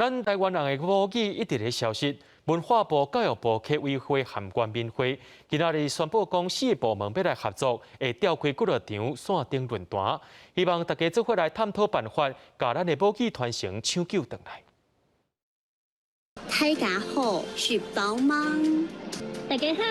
咱台湾人的母语一直在消失。文化部、教育部客委会函关面会，今仔日宣布讲4个部门要来合作，会调开鼓乐场、线顶论坛，希望大家做伙来探讨办法，把咱的母语传承抢救回来。大家好，是宝芒。大家好，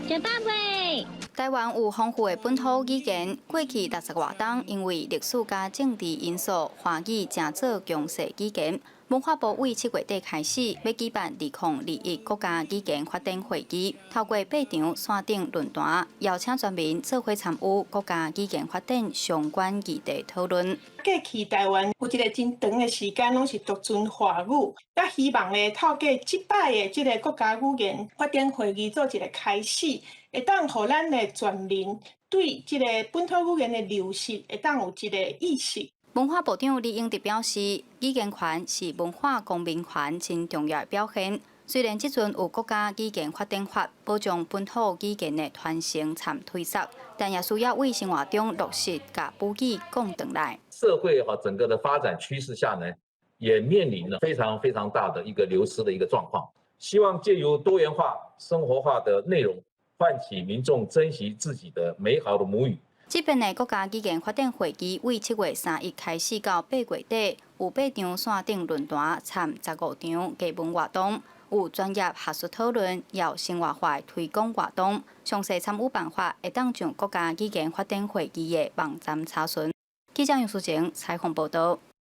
食饱未？台湾有丰富的本土语言，过去60多年因为历史加政治因素，华语正做强势语言。文化部为7月底开始，要举办2021国家语言发展会议，透过8场线顶论坛，邀请专民做伙参与国家语言发展相关议题讨论。过去台湾有一个真长的时间，拢是独尊华语。那希望呢，透过这摆的这个国家语言发展会议做一个开始，会当互咱的全民对这个本土语言的流失，会当有一个意识。文化部长李永德表示，语言权是文化公民权真重要的表现。虽然即阵有国家语言发展法保障本土语言的传承参推索，但也需要为生活中落实甲母语讲回来。社会整个的发展趋势下呢，也面临了非常非常大的一个流失的一个状况。希望借由多元化、生活化的内容，唤起民众珍惜自己的美好的母语。这边的国家语言发展会议为7月3日开始到8月底，有8场线顶论坛，参15场艺文活动，有专业学术讨论，也有生活化推广活动。详细参与办法会当上国家语言发展会议的网站查询。记者杨淑晴采访报道。